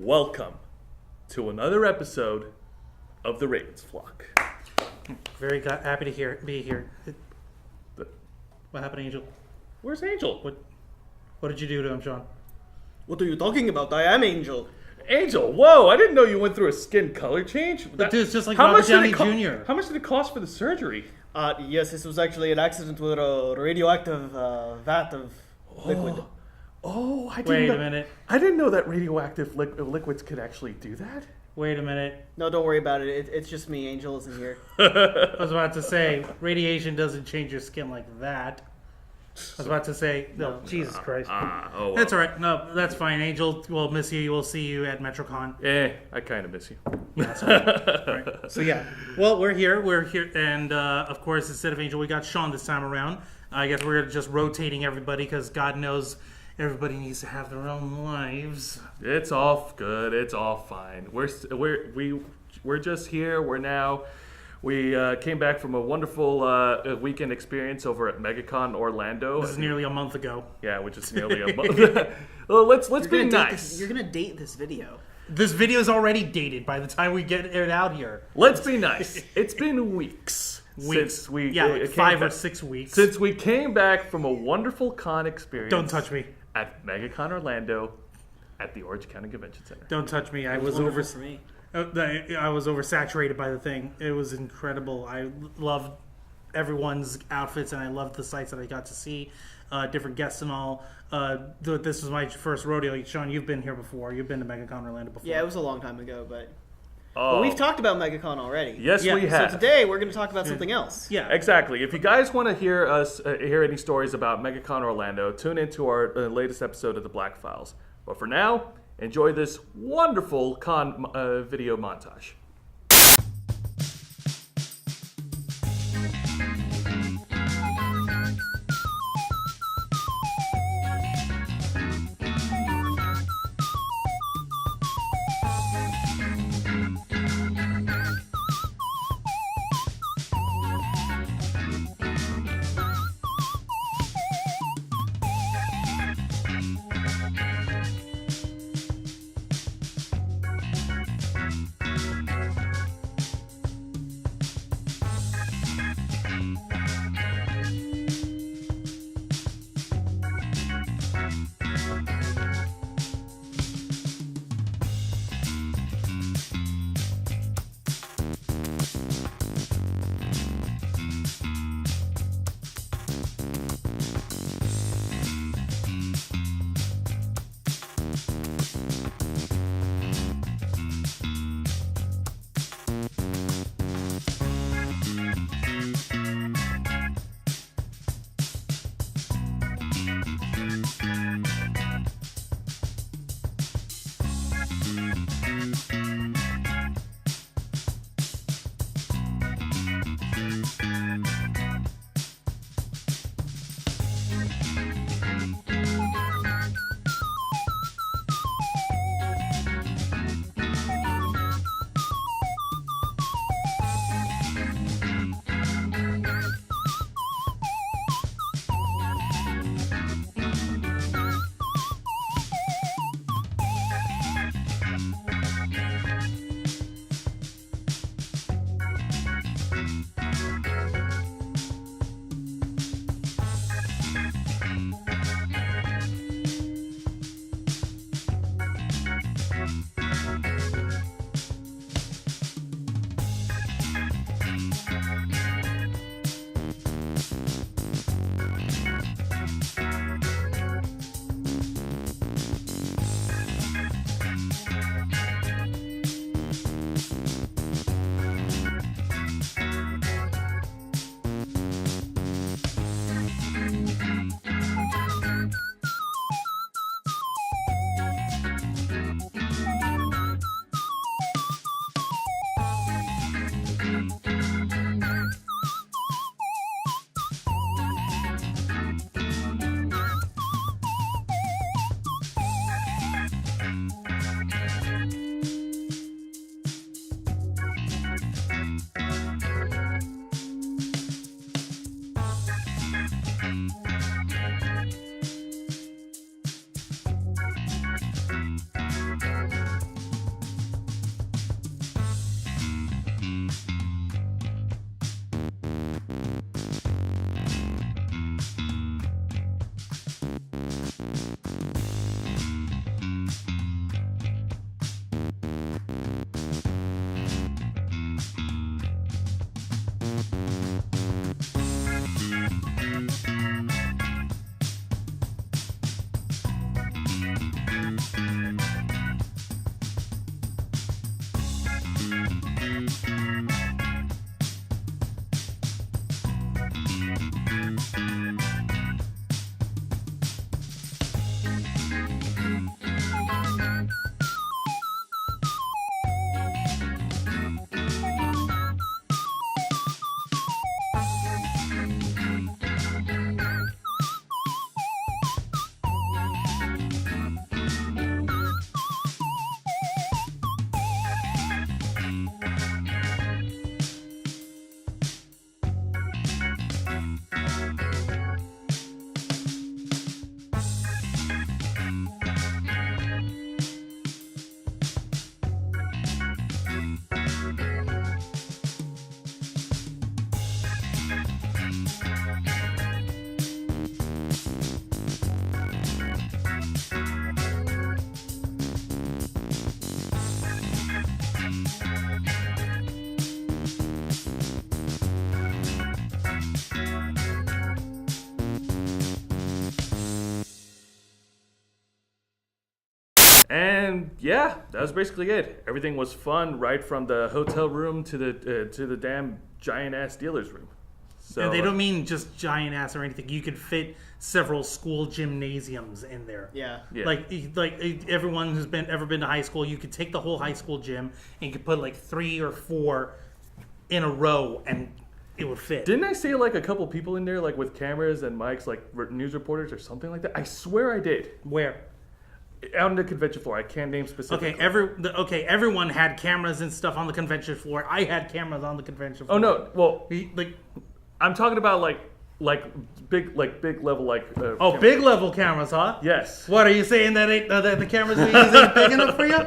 Welcome to another episode of the Ravens Flock. Very happy to be here. What happened, Angel? Where's Angel? What did you do to him, Sean? What are you talking about? I am Angel. Angel, whoa, I didn't know you went through a skin color change. Dude, it's just like Robert Downey Jr. How much did it cost for the surgery? Yes, this was actually an accident with a radioactive vat of liquid. Oh, I didn't Wait know, a minute. I didn't know that radioactive liquids could actually do that. Wait a minute. No, don't worry about it. It's just me. Angel isn't here. I was about to say, radiation doesn't change your skin like that. I was about to say, no, Jesus Christ. Well. That's all right. No, that's fine. Angel, we'll miss you. We'll see you at MetroCon. I kind of miss you. Yeah, sorry. Right. So, yeah. Well, we're here. And, of course, instead of Angel, we got Sean this time around. I guess we're just rotating everybody because God knows everybody needs to have their own lives. It's all good. It's all fine. We're just here. We came back from a wonderful weekend experience over at MegaCon Orlando. This is nearly a month ago. Yeah, which is nearly a month. Well, let's be nice. You're gonna date this video. This video is already dated by the time we get it out here. Let's be nice. It's been weeks. Since we like 5 or 6 weeks. Since we came back from a wonderful con experience. Don't touch me. At MegaCon Orlando at the Orange County Convention Center. Don't touch me. I was oversaturated by the thing. It was incredible. I loved everyone's outfits, and I loved the sights that I got to see, different guests and all. This was my first rodeo. Sean, you've been here before. You've been to MegaCon Orlando before. Yeah, it was a long time ago, but we've talked about MegaCon already. Yes, we have. So today we're going to talk about something else. Yeah, exactly. If you guys want to hear us hear any stories about MegaCon Orlando, tune into our latest episode of the Black Files. But for now, enjoy this wonderful con video montage. And yeah, that was basically it. Everything was fun, right from the hotel room to the damn giant ass dealer's room. So And they don't mean just giant ass or anything. You could fit several school gymnasiums in there. Yeah. Yeah. Like everyone who's ever been to high school, you could take the whole high school gym and you could put like 3 or 4 in a row and it would fit. Didn't I see like a couple people in there like with cameras and mics, like news reporters or something like that? I swear I did. Where? Out on the convention floor. I can't name specifically. Everyone had cameras and stuff on the convention floor. I had cameras on the convention floor. Oh no, well, Like, I'm talking about like big level oh, big level cameras, huh? Yes. What are you saying that the cameras we use ain't big enough for you?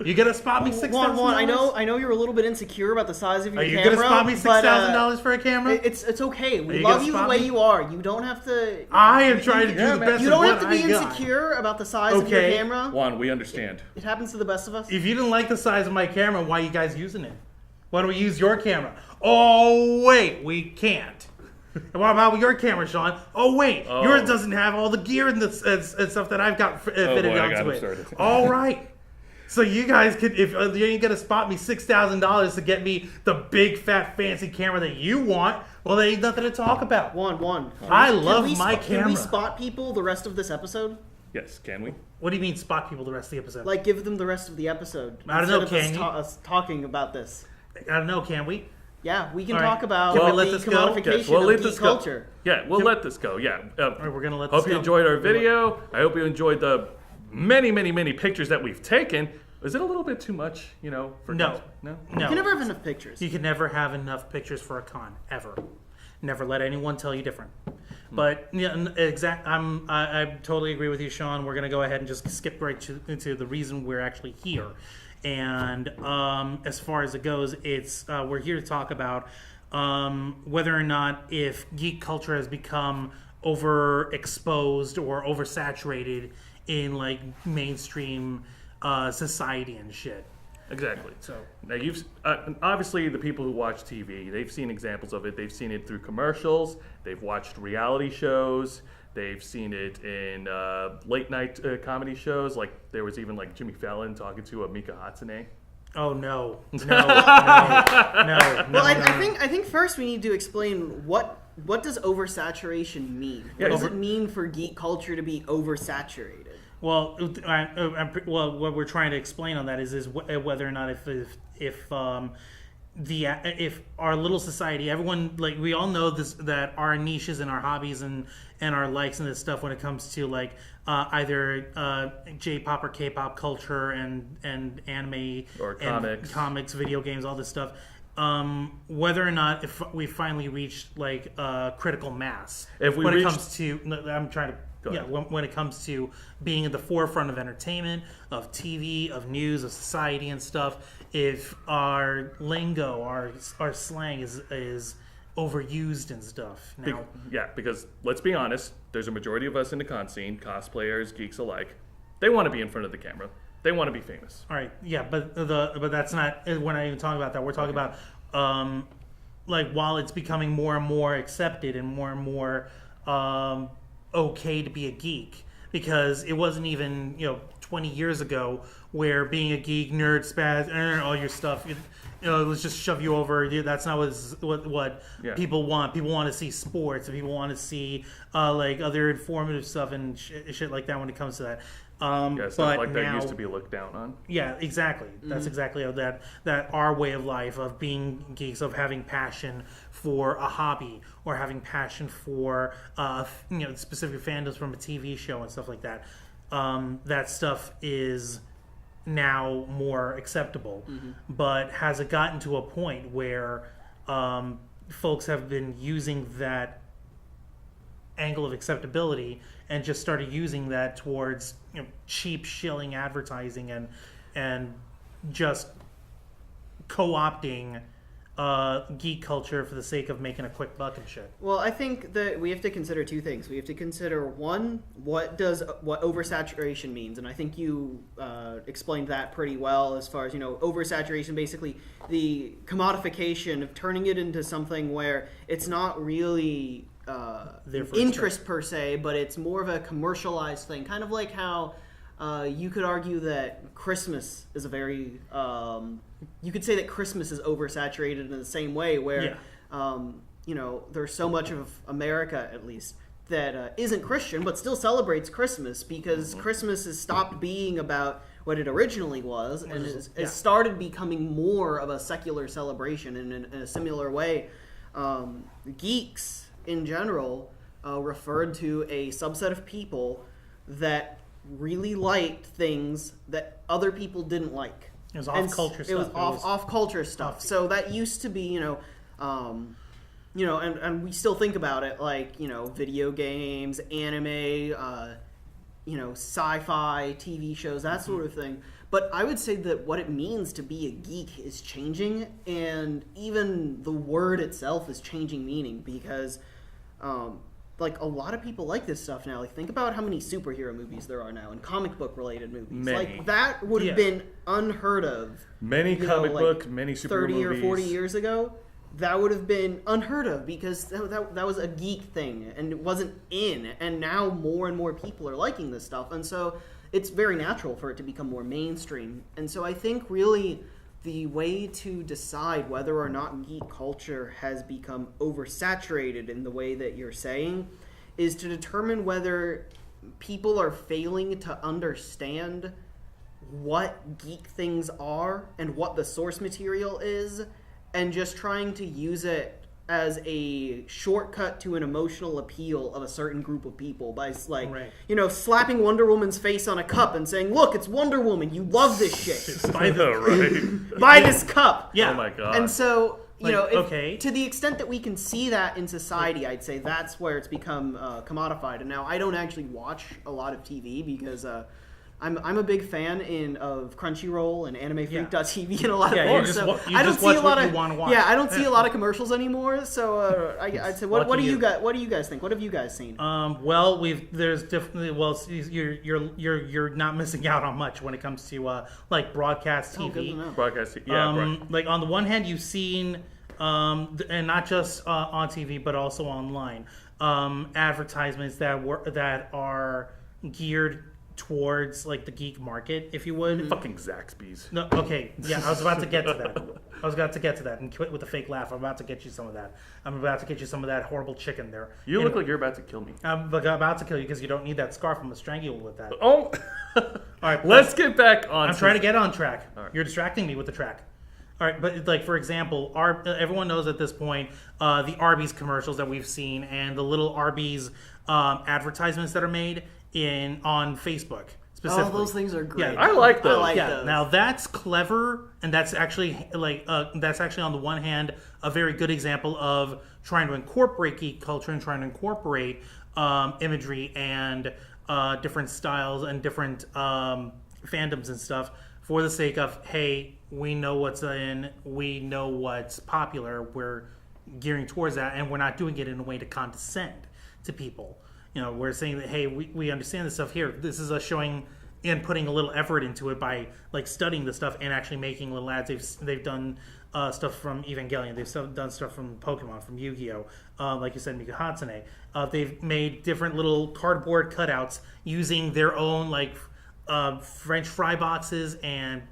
You gonna spot me $6,000? Juan, I know you're a little bit insecure about the size of your Are you camera. gonna spot me but, $6,000 for a camera? It's okay. We you love gonna you the spot way me? you are. You don't have to. I am trying to do the best. You of don't what have to be I got. insecure about the size of your Okay. camera. Juan, we understand. It happens to the best of us. If you didn't like the size of my camera, why are you guys using it? Why don't we use your camera? Oh wait, we can't. And what about your camera, Sean? Oh wait, yours doesn't have all the gear and stuff that I've got fitted boy, I got onto him it. started. All right. So you guys could, if you ain't gonna spot me $6,000 to get me the big fat fancy camera that you want, well, there ain't nothing to talk about. Juan. I love my Can camera. we spot people the rest of this episode? Yes, can we? What do you mean spot people the rest of the episode? Like, give them the rest of the episode. I don't know, instead of can you? us talking about this. I don't know. Can we? Yeah, we can All right. talk about Can we the let this go? commodification Yes, we'll of let geek this go. culture. Yeah, we'll let this go. Yeah. All right, we're gonna let. Hope this you go. enjoyed our video. I hope you enjoyed the many pictures that we've taken. Is it a little bit too much, for No. No? You No. can never have enough pictures. You can never have enough pictures for a con ever. Never let anyone tell you different. But yeah, I totally agree with you, Sean. We're gonna go ahead and just skip right into the reason we're actually here. And as far as it goes, it's we're here to talk about whether or not if geek culture has become overexposed or oversaturated in like mainstream society and shit. Exactly. So Now you've obviously the people who watch TV, they've seen examples of it. They've seen it through commercials. They've watched reality shows. They've seen it in late night comedy shows. Like there was even like Jimmy Fallon talking to Mika Hatsune. oh no. Well, I think first we need to explain what does oversaturation mean. Yeah, What does it mean for geek culture to be oversaturated? Well, what we're trying to explain on that is whether or not if our little society, everyone, like, we all know this, that our niches and our hobbies and our likes and this stuff when it comes to like either J-pop or K-pop culture and anime Or and comics, video games, all this stuff. Whether or not if we finally reached like critical mass, If we when reached- it comes to, I'm trying to. Yeah, when it comes to being at the forefront of entertainment, of TV, of news, of society and stuff, if our lingo, our slang is overused and stuff now. Yeah, because let's be honest, there's a majority of us in the con scene, cosplayers, geeks alike. They want to be in front of the camera. They want to be famous. All right, yeah, but that's not. We're not even talking about that. We're talking about like while it's becoming more and more accepted and more okay to be a geek, because it wasn't even 20 years ago where being a geek, nerd, spaz, all your stuff, let's just shove you over. That's not what Yeah. people want. People want to see sports, and people want to see like other informative stuff and shit like that when it comes to that. Yeah, stuff but like that now, used to be looked down on. yeah, exactly. That's exactly how that our way of life of being geeks, of having passion for a hobby or having passion for specific fandoms from a TV show and stuff like that. That stuff is now more acceptable, but has it gotten to a point where folks have been using that angle of acceptability and just started using that towards cheap shilling advertising and just co-opting geek culture for the sake of making a quick buck and shit. Well, I think that we have to consider two things. We have to consider, one, what oversaturation means, and I think you explained that pretty well as far as, oversaturation, basically the commodification of turning it into something where it's not really There for interest per se, but it's more of a commercialized thing, kind of like how You could argue that Christmas is a very. You could say that Christmas is oversaturated in the same way, where there's so much of America, at least, that isn't Christian but still celebrates Christmas because Christmas has stopped being about what it originally was and has started becoming more of a secular celebration in a similar way. Geeks in general referred to a subset of people that really liked things that other people didn't like. It was off-culture stuff. It was off-culture stuff. So that used to be, and we still think about it like, video games, anime, sci-fi, TV shows, that sort of thing. But I would say that what it means to be a geek is changing, and even the word itself is changing meaning because, a lot of people like this stuff now. Like, think about how many superhero movies there are now and comic book related movies. Many. Like, that would have been unheard of. Many comic book, many superhero 30 movies. or 40 years ago. That would have been unheard of because that was a geek thing and it wasn't in. And now more and more people are liking this stuff. And so it's very natural for it to become more mainstream. And so I think really the way to decide whether or not geek culture has become oversaturated in the way that you're saying is to determine whether people are failing to understand what geek things are and what the source material is, and just trying to use it as a shortcut to an emotional appeal of a certain group of people by, slapping Wonder Woman's face on a cup and saying, "Look, it's Wonder Woman. You love this shit. Buy Buy this cup." Yeah. Oh my god. And so, okay. to the extent that we can see that in society, I'd say that's where it's become commodified. And now I don't actually watch a lot of TV because I'm a big fan of Crunchyroll and AnimeFreak.tv and a lot of books. I don't see a lot of I don't see a lot of commercials anymore. So I'd say, what do you guys? What do you guys think? What have you guys seen? There's definitely you're not missing out on much when it comes to broadcast TV. Oh, good to know. Broadcast, right. Like on the one hand, you've seen and not just on TV but also online advertisements that are geared towards the geek market, if you would. Fucking Zaxby's. No, okay, yeah, I was about to get to that. And quit with the fake laugh. I'm about to get you some of that. I'm about to get you some of that horrible chicken there. You look like you're about to kill me. I'm about to kill you because you don't need that scarf. I'm gonna strangle you with that. Oh, all right. Let's get back on. I'm trying to get on track. Right. You're distracting me with the track. All right, but for example, everyone knows at this point the Arby's commercials that we've seen and the little Arby's advertisements that are made on Facebook specifically. Oh, those things are great. Yeah, I like those. those. Now that's clever, and that's actually on the one hand a very good example of trying to incorporate geek culture and trying to incorporate imagery and different styles and different fandoms and stuff for the sake of, hey, we know what's in, we know what's popular, we're gearing towards that, and we're not doing it in a way to condescend to people. We're saying that, hey, we understand this stuff here. This is us showing and putting a little effort into it by studying the stuff and actually making little ads. They've done stuff from Evangelion. They've done stuff from Pokemon, from Yu-Gi-Oh. Like you said, Mika Hatsune. They've made different little cardboard cutouts using their own French fry boxes and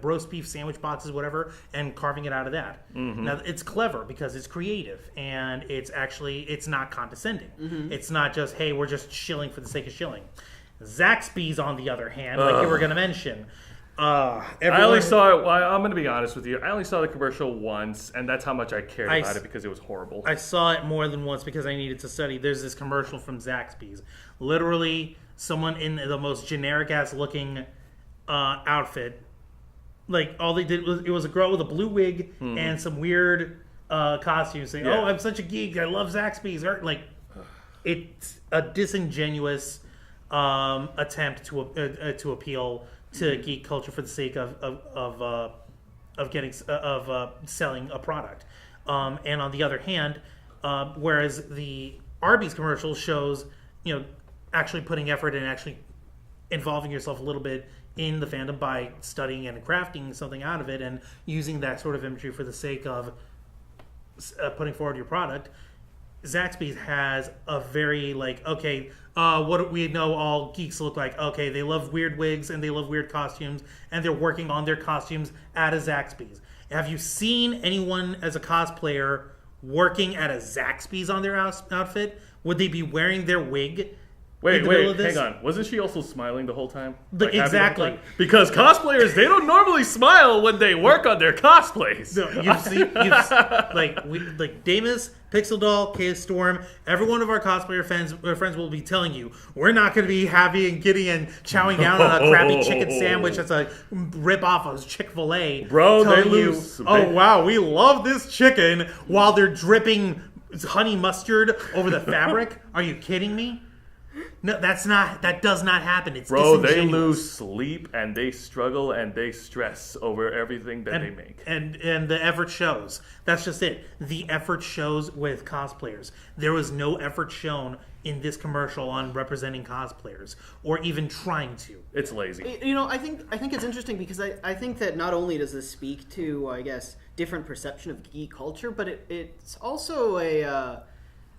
roast beef sandwich boxes, whatever, and carving it out of that. Mm-hmm. Now, it's clever because it's creative and it's not condescending. Mm-hmm. It's not just, hey, we're just shilling for the sake of shilling. Zaxby's, on the other hand, like you were going to mention, I only saw it. Well, I'm going to be honest with you. I only saw the commercial once, and that's how much I cared about it because it was horrible. I saw it more than once because I needed to study. There's this commercial from Zaxby's. Literally, someone in the most generic-ass looking outfit. All they did was a girl with a blue wig and some weird costumes saying, "Oh, I'm such a geek. I love Zaxby's." It's a disingenuous attempt to appeal to geek culture for the sake of selling a product. And on the other hand, whereas the Arby's commercial shows, actually putting effort and actually involving yourself a little bit in the fandom by studying and crafting something out of it and using that sort of imagery for the sake of putting forward your product, Zaxby's has a very what do we know all geeks look like? Okay, they love weird wigs and they love weird costumes, and they're working on their costumes at a Zaxby's. Have you seen anyone as a cosplayer working at a Zaxby's on their outfit? Would they be wearing their wig? Wait, hang on. Wasn't she also smiling the whole time? Exactly. Because cosplayers, they don't normally smile when they work on their cosplays. No, like Damus, Pixel Doll, Chaos Storm, every one of our cosplayer friends will be telling you, we're not going to be having Gideon chowing down on a crappy chicken sandwich that's a rip off of Chick-fil-A. Bro, they lose. Oh, wow, we love this chicken, while they're dripping honey mustard over the fabric. Are you kidding me? No, that does not happen. It's Bro, they lose sleep and they struggle and they stress over everything that they make. And the effort shows. That's just it. The effort shows with cosplayers. There was no effort shown in this commercial on representing cosplayers or even trying to. It's lazy. You know, I think it's interesting because I think that not only does this speak to, I guess, different perception of geek culture, but it's also a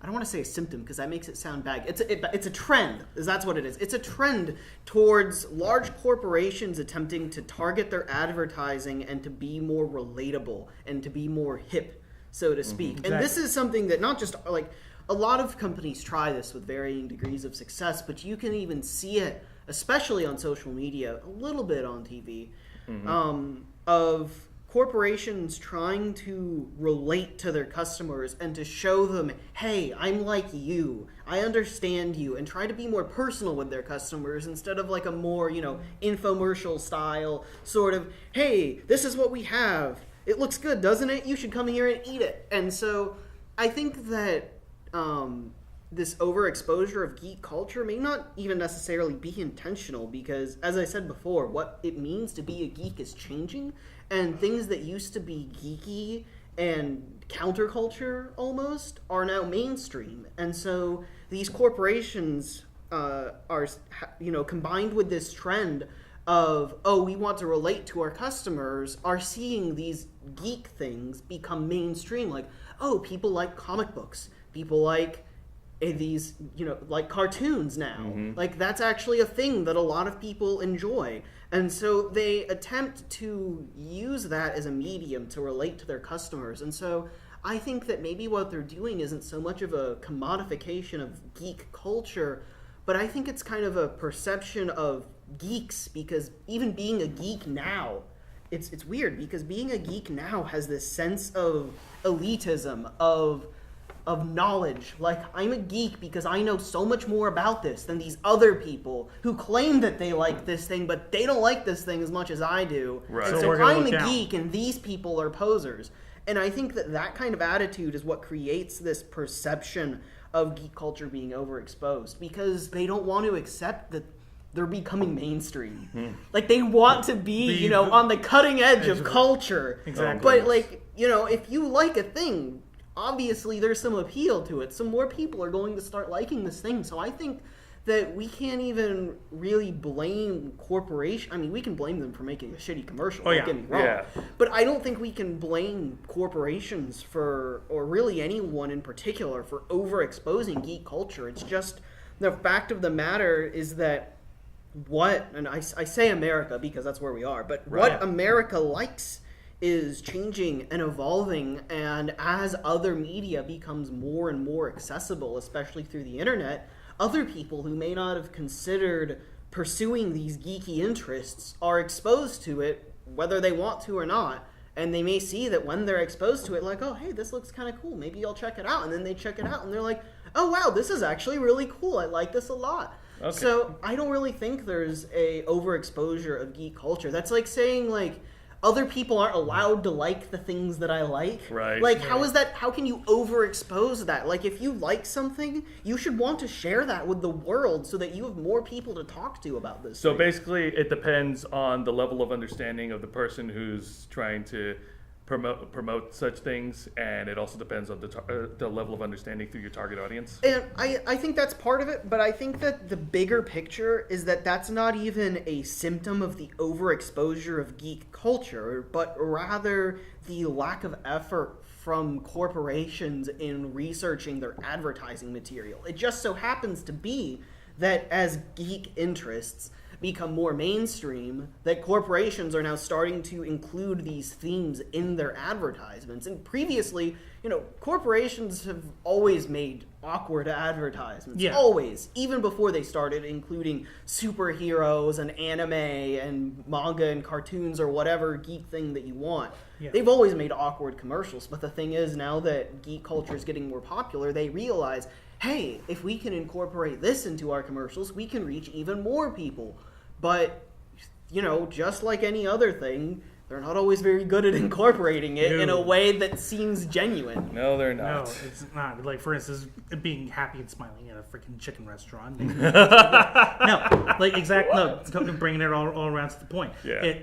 I don't want to say a symptom because that makes it sound bad. It's a trend. That's what it is. It's a trend towards large corporations attempting to target their advertising and to be more relatable and to be more hip, so to speak. Exactly. And this is something that not just like a lot of companies try this with varying degrees of success, but you can even see it, especially on social media, a little bit on TV, of corporations trying to relate to their customers and to show them, hey, I'm like you, I understand you, and try to be more personal with their customers instead of like a more, infomercial style sort of, hey, this is what we have. It looks good, doesn't it? You should come here and eat it. And so I think that this overexposure of geek culture may not even necessarily be intentional because, as I said before, what it means to be a geek is changing. And things that used to be geeky and counterculture almost are now mainstream. And so these corporations are, combined with this trend of, we want to relate to our customers, are seeing these geek things become mainstream. Like, people like comic books. People like these, like cartoons now. Mm-hmm. Like, that's actually a thing that a lot of people enjoy. And so they attempt to use that as a medium to relate to their customers. And so I think that maybe what they're doing isn't so much of a commodification of geek culture, but I think it's kind of a perception of geeks, because even being a geek now, it's weird, because being a geek now has this sense of elitism, of knowledge. Like, I'm a geek because I know so much more about this than these other people who claim that they like this thing, but they don't like this thing as much as I do. Right. And so I'm a geek and these people are posers. And I think that kind of attitude is what creates this perception of geek culture being overexposed, because they don't want to accept that they're becoming mainstream. Mm-hmm. Like, they want to be, on the cutting edge of culture. Exactly. But, if you like a thing, obviously there's some appeal to it. Some more people are going to start liking this thing. So I think that we can't even really blame corporations. I mean, we can blame them for making a shitty commercial. Don't get me wrong. Yeah. But I don't think we can blame corporations or really anyone in particular, for overexposing geek culture. It's just the fact of the matter is that and I say America because that's where we are, but what America likes is changing and evolving, and as other media becomes more and more accessible, especially through the internet, other people who may not have considered pursuing these geeky interests are exposed to it, whether they want to or not, and they may see that when they're exposed to it, like, oh, hey, this looks kind of cool, maybe I'll check it out, and then they check it out, and they're like, oh, wow, this is actually really cool, I like this a lot. Okay. So I don't really think there's a overexposure of geek culture. That's like saying, like, other people aren't allowed to like the things that I like. Right. Like, how is that? How can you overexpose that? Like, if you like something, you should want to share that with the world so that you have more people to talk to about this. So basically, it depends on the level of understanding of the person who's trying to promote such things, and it also depends on the level of understanding through your target audience. And I think that's part of it, but I think that the bigger picture is that that's not even a symptom of the overexposure of geek culture, but rather the lack of effort from corporations in researching their advertising material. It just so happens to be that as geek interests become more mainstream, that corporations are now starting to include these themes in their advertisements. And previously, corporations have always made awkward advertisements. Yeah. Always. Even before they started including superheroes and anime and manga and cartoons or whatever geek thing that you want. Yeah. They've always made awkward commercials. But the thing is, now that geek culture is getting more popular, they realize, hey, if we can incorporate this into our commercials, we can reach even more people. But, just like any other thing, they're not always very good at incorporating it in a way that seems genuine. No, they're not. No, it's not. Like, for instance, being happy and smiling at a freaking chicken restaurant. Bringing it all around to the point. Yeah.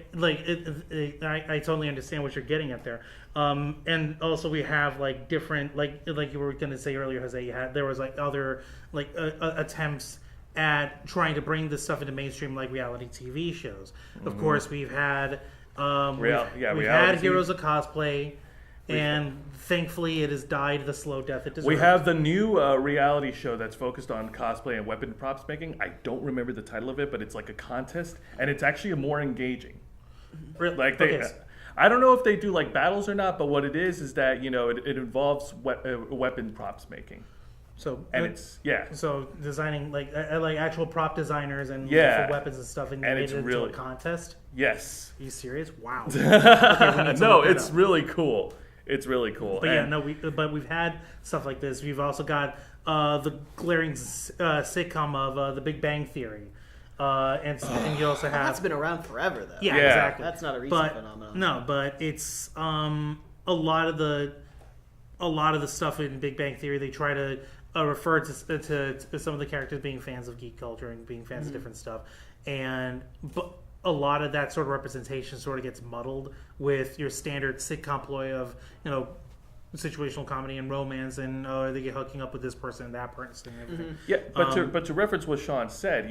I totally understand what you're getting at there. And also we have like different, like you were going to say earlier, Jose, there was like other attempts at trying to bring this stuff into mainstream, like reality TV shows. Mm-hmm. Of course, we've had we've had Heroes of Cosplay, and thankfully it has died the slow death it deserves. We have the new reality show that's focused on cosplay and weapon props making. I don't remember the title of it, but it's like a contest, and it's actually more engaging. Really? Like I don't know if they do like battles or not, but what it is that it involves weapon props making. So So designing like actual prop designers and for weapons and stuff, and made it into a contest. Yes. Are you serious? Wow. No, it's really cool. It's really cool. But we've had stuff like this. We've also got the glaring sitcom of The Big Bang Theory. And you also have that's been around forever though. Yeah, exactly. That's not a recent phenomenon. No, but it's a lot of the stuff in Big Bang Theory. They try to refer to some of the characters being fans of geek culture and being fans of different stuff, but a lot of that sort of representation sort of gets muddled with your standard sitcom ploy of situational comedy and romance, and they get hooking up with this person and that person and everything. Mm-hmm. Yeah, but to reference what Sean said,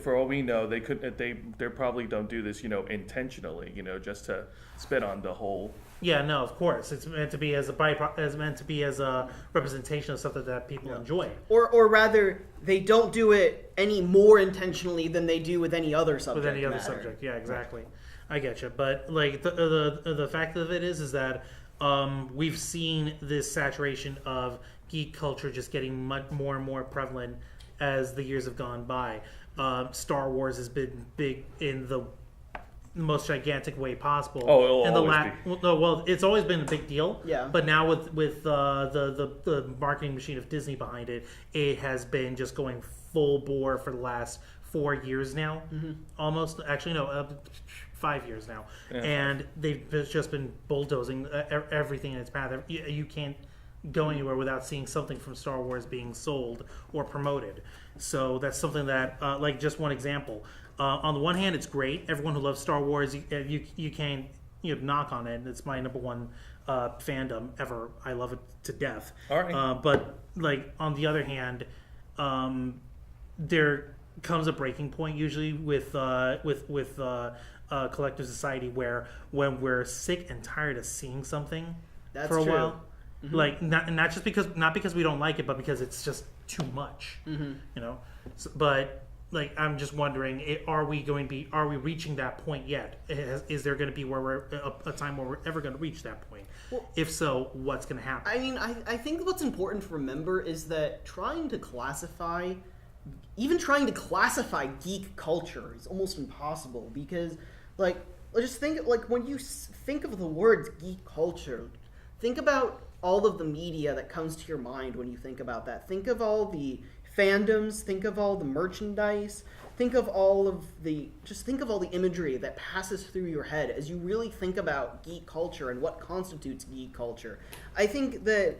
for all we know, they probably don't do this, intentionally, just to spit on the whole. Yeah, no, of course, it's meant to be as a representation of something that people enjoy. Or rather, they don't do it any more intentionally than they do with any other subject. With any other subject, yeah, exactly. Right. I get you, but like the fact of it is that. We've seen this saturation of geek culture just getting much more and more prevalent as the years have gone by. Star Wars has been big in the most gigantic way possible. Oh, it'll always be. Well, it's always been a big deal. Yeah. But now with the marketing machine of Disney behind it, it has been just going full bore for the last 4 years now. Mm-hmm. Almost. Actually, no. 5 years now, and they've just been bulldozing everything in its path. You can't go anywhere without seeing something from Star Wars being sold or promoted. So that's something that, like, just one example. On the one hand, it's great. Everyone who loves Star Wars, you can't knock on it. It's my number one fandom ever. I love it to death. All right. But like on the other hand, there comes a breaking point usually with collective society where when we're sick and tired of seeing something for a while, like not because we don't like it, but because it's just too much, but like I'm just wondering, are we reaching that point yet? Is there going to be a time where we're ever going to reach that point? Well, if so, what's going to happen? I mean, I think what's important to remember is that trying to classify geek culture is almost impossible, because like, just think, like, when you think of the words geek culture, think about all of the media that comes to your mind when you think about that. Think of all the fandoms, think of all the merchandise, think of all the imagery that passes through your head as you really think about geek culture and what constitutes geek culture. I think that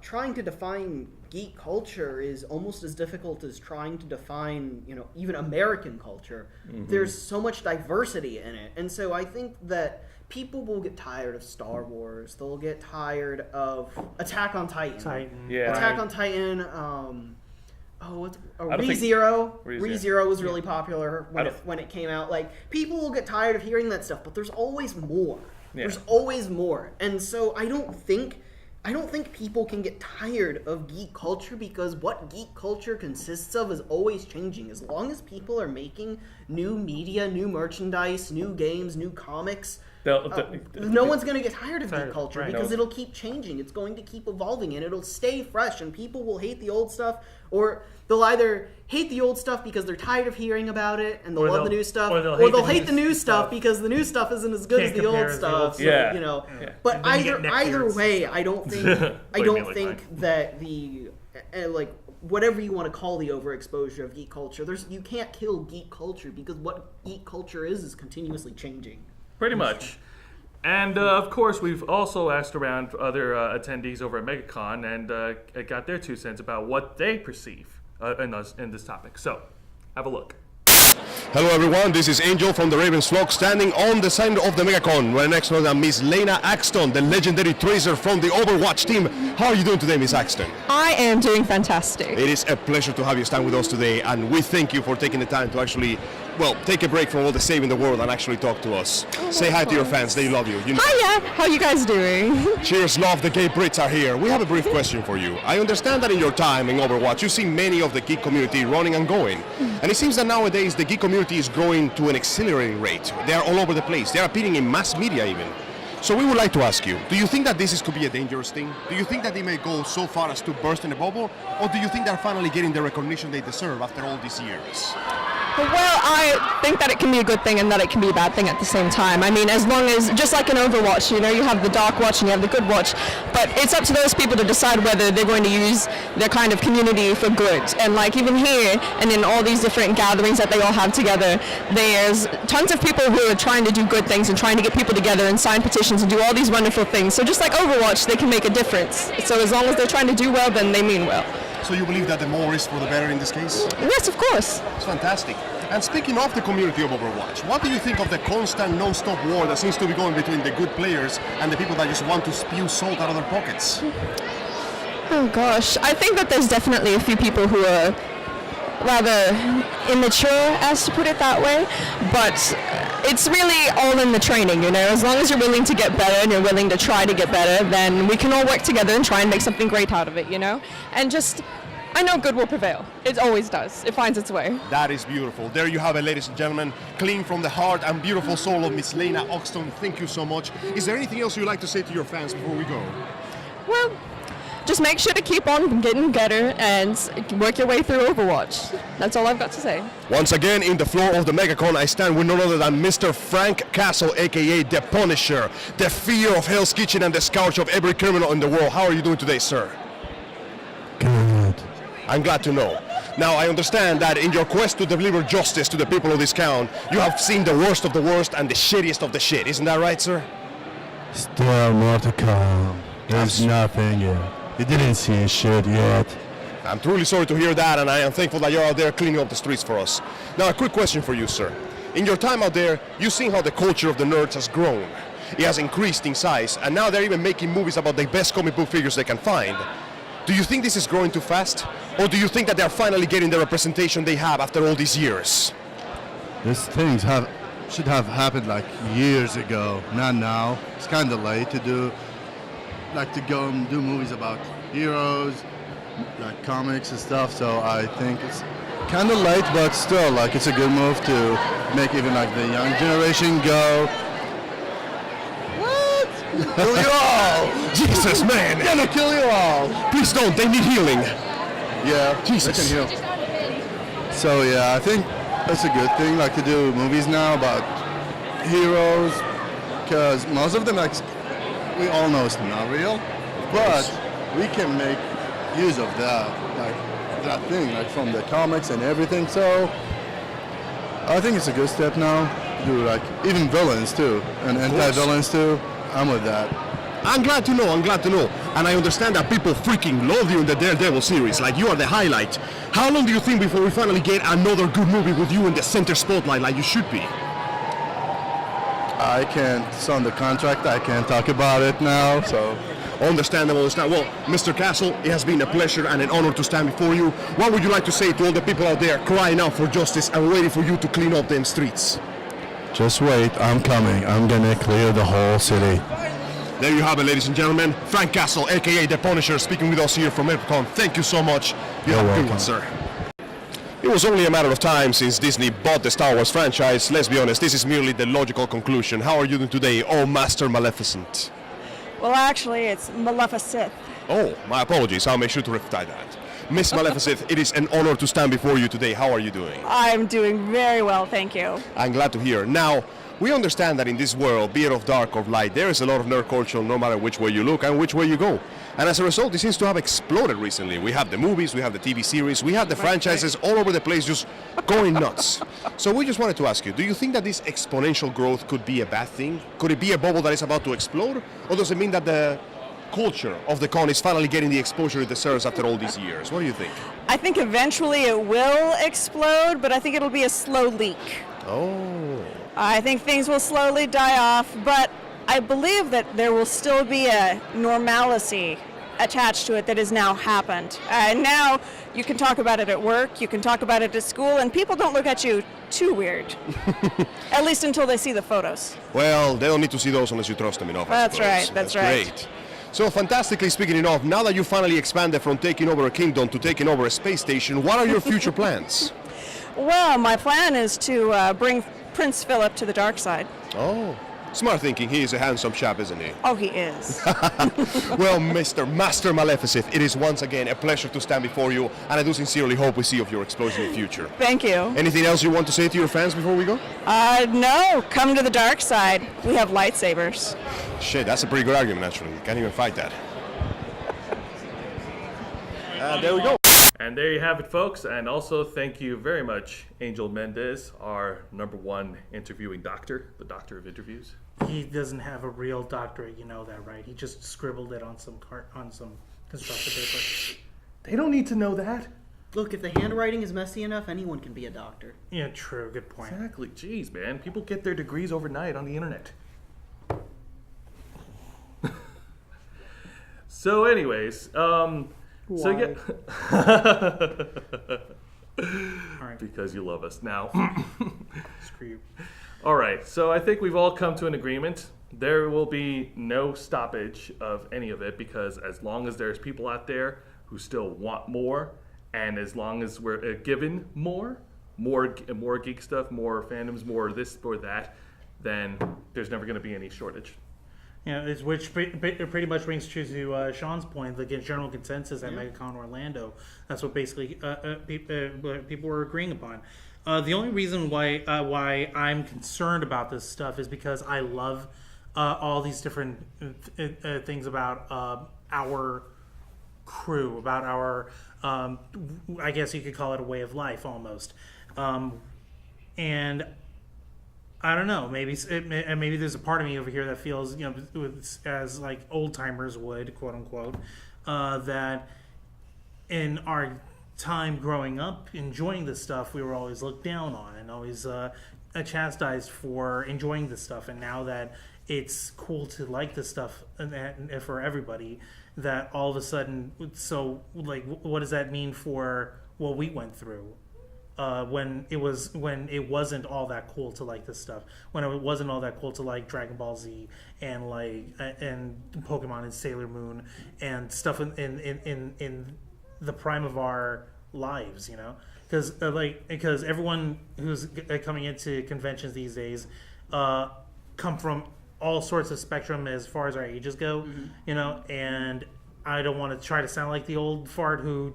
trying to define geek culture is almost as difficult as trying to define, even American culture. There's so much diversity in it. And so I think that people will get tired of Star Wars. They'll get tired of Attack on Titan. Yeah. Attack on Titan, ReZero. ReZero was really popular when it came out. Like, people will get tired of hearing that stuff, but there's always more. Yeah. There's always more. And so I don't think people can get tired of geek culture, because what geek culture consists of is always changing. As long as people are making new media, new merchandise, new games, new comics, no one's going to get tired of geek culture, because it'll keep changing. It's going to keep evolving, and it'll stay fresh, and people will hate the old stuff, or they'll either hate the old stuff because they're tired of hearing about it and they'll love the new stuff, or they'll hate the new stuff because the new stuff isn't as good as the old stuff. So, But either way, I don't think that the whatever you want to call the overexposure of geek culture, you can't kill geek culture, because what geek culture is continuously changing. Pretty much. And, of course, we've also asked around other attendees over at MegaCon and got their 2 cents about what they perceive in this topic. So, have a look. Hello everyone, this is Angel from the Raven's Flock, standing on the center of the MegaCon, right next to Miss Lena Axton, the legendary tracer from the Overwatch team. How are you doing today, Miss Axton? I am doing fantastic. It is a pleasure to have you stand with us today, and we thank you for taking the time to actually, take a break from all the saving the world and actually talk to us. Say hi to your fans, they love you. Hiya, how are you guys doing? Cheers, love, the gay Brits are here. We have a brief question for you. I understand that in your time in Overwatch, you've seen many of the geek community running and going. And it seems that nowadays the geek community is growing to an accelerating rate. They are all over the place. They are appearing in mass media even. So we would like to ask you, do you think that this could be a dangerous thing? Do you think that they may go so far as to burst in a bubble? Or do you think they're finally getting the recognition they deserve after all these years? Well, I think that it can be a good thing and that it can be a bad thing at the same time. I mean, as long as, just like in Overwatch, you have the Dark Watch and you have the Good Watch, but it's up to those people to decide whether they're going to use their kind of community for good. And like even here and in all these different gatherings that they all have together, there's tons of people who are trying to do good things and trying to get people together and sign petitions and do all these wonderful things. So just like Overwatch, they can make a difference. So as long as they're trying to do well, then they mean well. So you believe that the more is for the better in this case? Yes, of course. It's fantastic. And speaking of the community of Overwatch, what do you think of the constant non-stop war that seems to be going between the good players and the people that just want to spew salt out of their pockets? Oh gosh, I think that there's definitely a few people who are rather immature, as to put it that way, but it's really all in the training, As long as you're willing to get better and you're willing to try to get better, then we can all work together and try and make something great out of it, And just, I know good will prevail. It always does. It finds its way. That is beautiful. There you have it, ladies and gentlemen. Clean from the heart and beautiful soul of Miss Lena Axton. Thank you so much. Is there anything else you'd like to say to your fans before we go? Well, just make sure to keep on getting better and work your way through Overwatch. That's all I've got to say. Once again, in the floor of the MegaCon, I stand with none other than Mr. Frank Castle, a.k.a. The Punisher, the fear of Hell's Kitchen and the scourge of every criminal in the world. How are you doing today, sir? Good. I'm glad to know. Now, I understand that in your quest to deliver justice to the people of this town, you have seen the worst of the worst and the shittiest of the shit. Isn't that right, sir? Still more to come. There's nothing yet. You didn't see shit yet. I'm truly sorry to hear that, and I am thankful that you're out there cleaning up the streets for us. Now, a quick question for you, sir. In your time out there, you've seen how the culture of the nerds has grown. It has increased in size, and now they're even making movies about the best comic book figures they can find. Do you think this is growing too fast? Or do you think that they're finally getting the representation they have after all these years? These things should have happened like years ago, not now. It's kind of late to go and do movies about heroes, like comics and stuff, so I think it's kind of late, but still, it's a good move to make even the young generation go, what? Kill you all! Jesus, man! I'm gonna kill you all! Please don't, they need healing! Yeah, Jesus. They can heal. So yeah, I think it's a good thing, to do movies now about heroes, because most of them, we all know it's not real, but we can make use of that thing, from the comics and everything. So I think it's a good step now to do even villains too, and anti-villains too. I'm with that. I'm glad to know. And I understand that people freaking love you in the Daredevil series. Like, you are the highlight. How long do you think before we finally get another good movie with you in the center spotlight like you should be? I can't, it's on the contract, I can't talk about it now, so. Understandable. Well, Mr. Castle, it has been a pleasure and an honor to stand before you. What would you like to say to all the people out there crying out for justice and waiting for you to clean up them streets? Just wait, I'm coming. I'm gonna clear the whole city. There you have it, ladies and gentlemen. Frank Castle, aka The Punisher, speaking with us here from MegaCon. Thank you so much. You're have a good welcome. one, sir. It was only a matter of time since Disney bought the Star Wars franchise. Let's be honest, this is merely the logical conclusion. How are you doing today, oh Master Maleficent? Well, actually, it's Maleficent. Oh, my apologies. I'll make sure to rectify that. Miss Maleficent, it is an honor to stand before you today. How are you doing? I'm doing very well, thank you. I'm glad to hear. Now, we understand that in this world, be it of dark or light, there is a lot of nerd culture no matter which way you look and which way you go. And as a result, it seems to have exploded recently. We have the movies, we have the TV series, we have the franchises all over the place just going nuts. So we just wanted to ask you, do you think that this exponential growth could be a bad thing? Could it be a bubble that is about to explode? Or does it mean that the culture of the con is finally getting the exposure it deserves after all these years? What do you think? I think eventually it will explode, but I think it'll be a slow leak. Oh. I think things will slowly die off, but I believe that there will still be a normalcy attached to it that has now happened. And now you can talk about it at work, you can talk about it at school, and people don't look at you too weird. At least until they see the photos. Well, they don't need to see those unless you trust them enough. That's right, that's right. Great. So, fantastically speaking enough, now that you finally expanded from taking over a kingdom to taking over a space station, what are your future plans? Well, my plan is to bring Prince Philip to the dark side. Oh, smart thinking. He is a handsome chap, isn't he? Oh, he is. Well, Mr. Master Maleficent, it is once again a pleasure to stand before you, and I do sincerely hope we see of your explosion in the future. Thank you. Anything else you want to say to your fans before we go? No, come to the dark side. We have lightsabers. Shit, that's a pretty good argument, actually. You can't even fight that. There we go. And there you have it, folks. And also, thank you very much, Angel Mendez, our #1 interviewing doctor, the doctor of interviews. He doesn't have a real doctorate, you know that, right? He just scribbled it on some construction paper. They don't need to know that. Look, if the handwriting is messy enough, anyone can be a doctor. Yeah, true. Good point. Exactly. Jeez, man. People get their degrees overnight on the internet. So, anyways, so yeah. All right. Because you love us now. Screw you. All right. So I think we've all come to an agreement. There will be no stoppage of any of it because as long as there's people out there who still want more, and as long as we're given more geek stuff, more fandoms, more this or that, then there's never going to be any shortage. Yeah, which pretty much brings true to Sean's point, the general consensus at MegaCon Orlando. That's what basically people were agreeing upon. The only reason why I'm concerned about this stuff is because I love all these different things about our crew, about our, I guess you could call it a way of life almost. And I don't know. Maybe there's a part of me over here that feels, as like old timers would, quote unquote, that in our time growing up, enjoying this stuff, we were always looked down on and always chastised for enjoying this stuff. And now that it's cool to like this stuff and for everybody, that all of a sudden, so like, what does that mean for what we went through? When it wasn't all that cool to like this stuff, when it wasn't all that cool to like Dragon Ball Z and and Pokemon and Sailor Moon and stuff in the prime of our lives, because everyone who's coming into conventions these days come from all sorts of spectrum as far as our ages go, and I don't want to try to sound like the old fart who.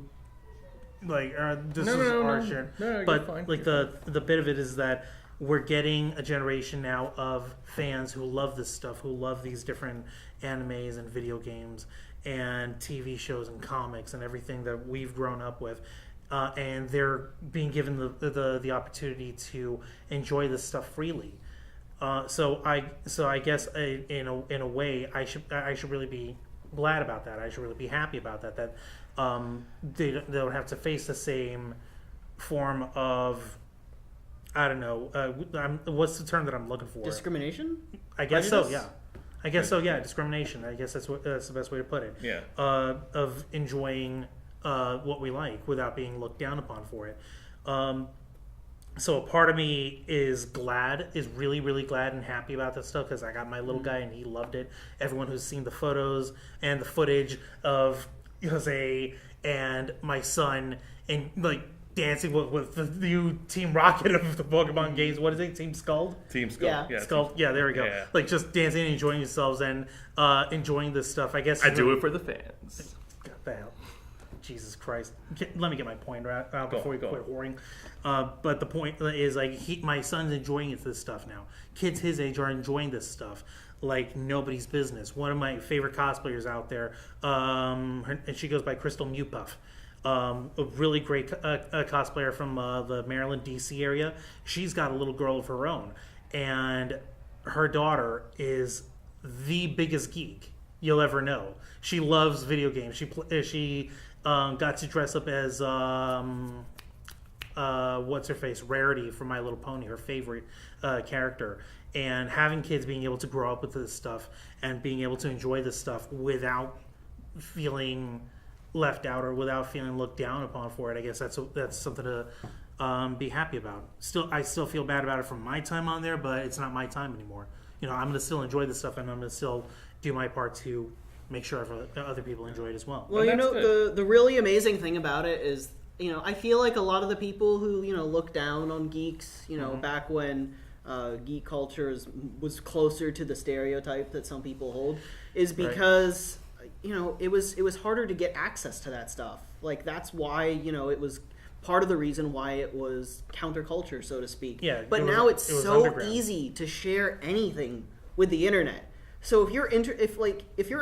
This is our shit. No, but fine. The bit of it is that we're getting a generation now of fans who love this stuff, who love these different animes and video games and TV shows and comics and everything that we've grown up with, and they're being given the opportunity to enjoy this stuff freely. So I guess in a way I should really be glad about that. I should really be happy about that. That they don't have to face the same form of, I don't know, what's the term that I'm looking for? Discrimination? I guess so. Prejudice? Yeah. I guess so. Yeah. Discrimination. I guess that's the best way to put it. Yeah. Of enjoying what we like without being looked down upon for it. So a part of me is really, really glad and happy about this stuff because I got my little guy and he loved it. Everyone who's seen the photos and the footage of Jose and my son and like dancing with the new Team Rocket of the Pokemon games. What is it? Team Skull? Team Skull. Yeah. Skull. Yeah, there we go. Yeah. Like just dancing and enjoying yourselves and enjoying this stuff. I guess I do it for the fans. God the hell. Jesus Christ. Let me get my point out before we quit whoring. But the point is, like, my son's enjoying this stuff now. Kids his age are enjoying this stuff like nobody's business. One of my favorite cosplayers out there, and she goes by Crystal Mewpuff. A really great cosplayer from the Maryland, D.C. area. She's got a little girl of her own. And her daughter is the biggest geek you'll ever know. She loves video games. She got to dress up as what's her face, Rarity from My Little Pony, her favorite character. And having kids being able to grow up with this stuff and being able to enjoy this stuff without feeling left out or without feeling looked down upon for it, I guess that's something to be happy about. I still feel bad about it from my time on there, but it's not my time anymore. You know, I'm going to still enjoy this stuff and I'm going to still do my part to make sure other people enjoy it as well. Well, you know, the really amazing thing about it is, you know, I feel like a lot of the people who, you know, look down on geeks, you know, back when geek culture was closer to the stereotype that some people hold, is because, you know, it was harder to get access to that stuff. Like, that's why, you know, it was part of the reason why it was counterculture, so to speak. Yeah, but now it's so easy to share anything with the internet. So if you're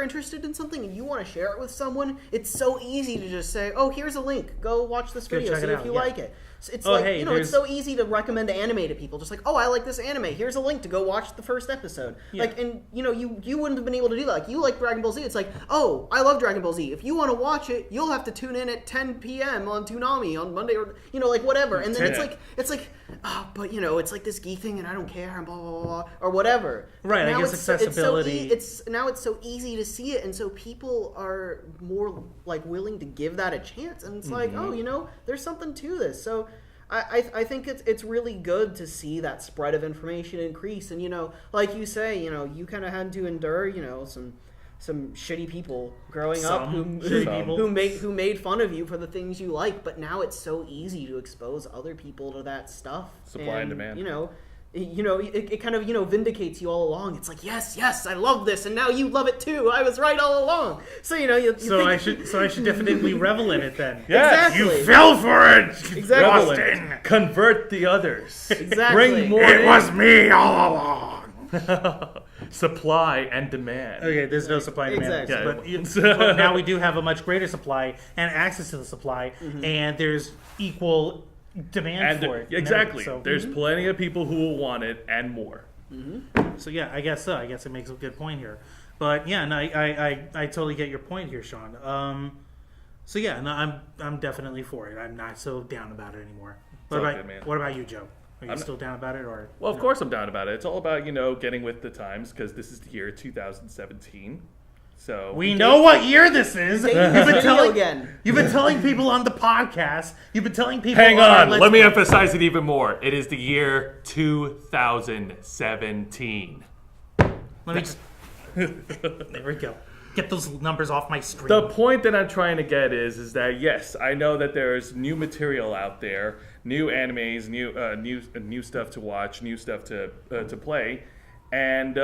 interested in something and you want to share it with someone, it's so easy to just say, "Oh, here's a link. Go watch this video. See if you like it." So it's it's so easy to recommend anime to people. Just like, "Oh, I like this anime. Here's a link to go watch the first episode." Yeah. Like, and you know, you wouldn't have been able to do that. Like, you like Dragon Ball Z. It's like, "Oh, I love Dragon Ball Z. If you want to watch it, you'll have to tune in at 10 p.m. on Toonami on Monday, or you know, like whatever." And then it's like, "Oh, but you know, it's like this geek thing, and I don't care," and blah blah blah, blah or whatever. Right. I guess accessibility. It's so easy to see it, and so people are more like willing to give that a chance. And it's like, oh, you know, there's something to this. So I think it's really good to see that spread of information increase. And you know, like you say, you know, you kind of had to endure, you know, some shitty people growing up who made fun of you for the things you like. But now it's so easy to expose other people to that stuff. Supply and demand. You know, it kind of, you know, vindicates you all along. It's like, yes, I love this, and now you love it too. I was right all along. So you know, I should definitely revel in it then. Yes, exactly. You fell for it. Exactly. Revel in. Convert the others. Exactly. Bring more. It was me all along. Supply and demand. Okay, there's no supply and demand. Exactly. But now we do have a much greater supply and access to the supply, and there's equal demand for it. Exactly. So, there's plenty of people who will want it and more. So yeah, I guess so. I guess it makes a good point here. But yeah, no, I totally get your point here, Sean. So yeah, no, I'm definitely for it. I'm not so down about it anymore. What about you, Joe? Are you still down about it, or? Well, of course I'm down about it. It's all about, you know, getting with the times, because this is the year 2017. So we know what year this is. You've been telling people on the podcast. You've been telling people. Hang on. Let me emphasize it even more. It is the year 2017. Let me just. There we go. Get those numbers off my screen. The point that I'm trying to get is that yes, I know that there's new material out there, new animes, new stuff to watch, new stuff to play, and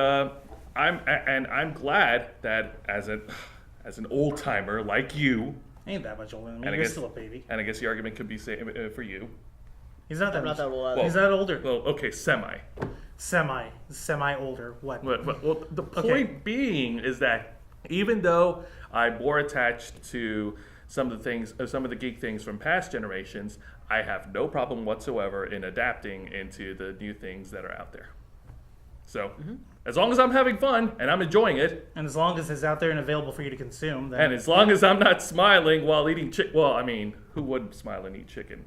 I'm glad that as an old timer like you, ain't that much older than me. You're still a baby. And I guess the argument could be for you. He's not that old. Well, he's not older. Well, okay, semi older. What? Well, the point being is that even though I'm more attached to some of the geek things from past generations, I have no problem whatsoever in adapting into the new things that are out there. So, as long as I'm having fun and I'm enjoying it, And as long as it's out there and available for you to consume, then and as long as I'm not smiling while eating chicken, well, I mean, who would smile and eat chicken?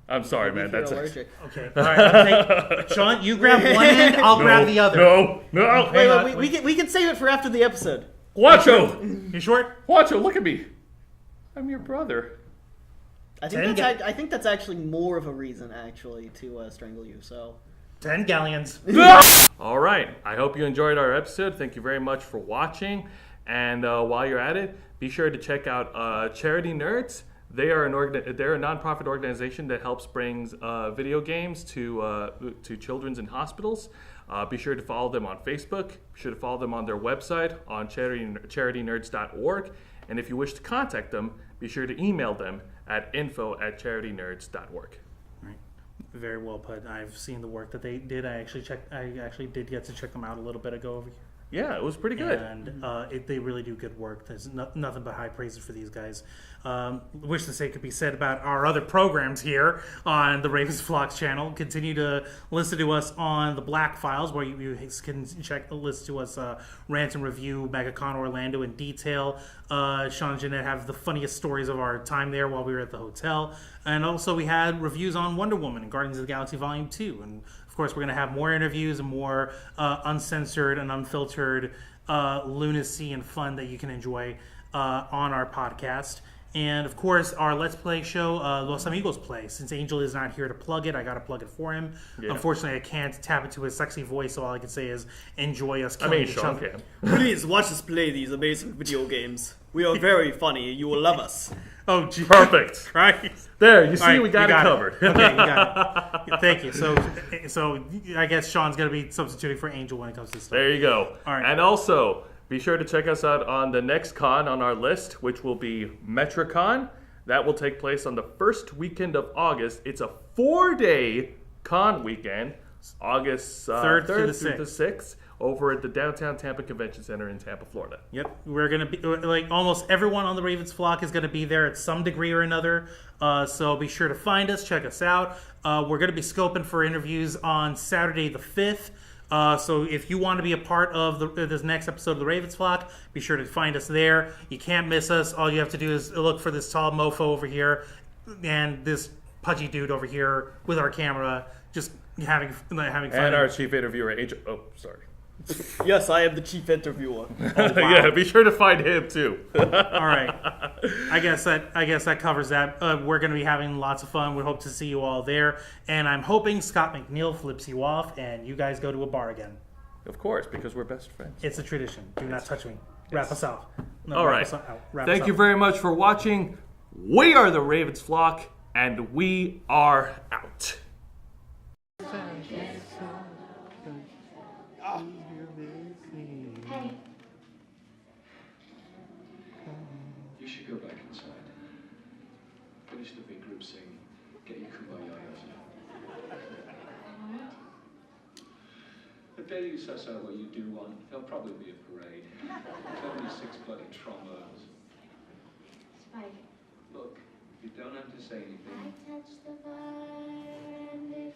I'm sorry, man. If you're That's allergic. okay. All right, I'll take, Sean, you grab one end, I'll grab the other. No. Hang on, We can save it for after the episode. Guacho! You short? Guacho, look at me. I'm your brother. I think that's actually more of a reason actually to strangle you. So 10 galleons. All right. I hope you enjoyed our episode. Thank you very much for watching. And while you're at it, be sure to check out Charity Nerds. They're a nonprofit organization that helps brings video games to children in hospitals. Be sure to follow them on Facebook. Be sure to follow them on their website on charitynerds.org. And if you wish to contact them, be sure to email them at info@charitynerds.org. Right. Very well put. I've seen the work that they did. I actually did get to check them out a little bit ago over here. Yeah, it was pretty good. And they really do good work. There's nothing but high praises for these guys. Wish the same could be said about our other programs here on the Ravens Flocks channel. Continue to listen to us on the Black Files, where you can listen to us rant and review MegaCon Orlando in detail. Sean and Jeanette have the funniest stories of our time there while we were at the hotel. And also we had reviews on Wonder Woman and Guardians of the Galaxy Volume 2. And of course, we're going to have more interviews and more uncensored and unfiltered lunacy and fun that you can enjoy on our podcast. And of course, our Let's Play show, Los Amigos Play. Since Angel is not here to plug it, I got to plug it for him. Yeah. Unfortunately, I can't tap into his sexy voice, so all I can say is enjoy us killing each Sean other. can. Please watch us play these amazing video games. We are very funny. You will love us. Oh, geez. Perfect. Right. There, you see, Right, we got it covered. Okay, you got it. Thank you. So I guess Sean's going to be substituting for Angel when it comes to stuff. There you go. All right. And also, be sure to check us out on the next con on our list, which will be MetraCon. That will take place on the first weekend of August. It's a 4-day con weekend, August 3rd through the 6th, over at the Downtown Tampa Convention Center in Tampa, Florida. Yep. We're going to be, like, almost everyone on the Ravens flock is going to be there at some degree or another. So be sure to find us, check us out. We're going to be scoping for interviews on Saturday the 5th. So if you want to be a part of this next episode of the Ravens Flock, be sure to find us there. You can't miss us. All you have to do is look for this tall mofo over here and this pudgy dude over here with our camera, just having fun. And our chief interviewer, Angel. Oh, sorry. Yes, I am the chief interviewer. Oh, wow. Yeah, be sure to find him too. All right. I guess that covers that. We're going to be having lots of fun. We hope to see you all there. And I'm hoping Scott McNeil flips you off and you guys go to a bar again. Of course, because we're best friends. It's a tradition. Do not touch me. Wrap us out. No, all right. Thank you very much for watching. We are the Ravens Flock, and we are out. Hey. You should go back inside. Finish the big group sing. Get your kumbaya. The day you suss out what you do want, there'll probably be a parade. Tell me 6 bloody trombones. Spike. Look, you don't have to say anything. I touch the fire and it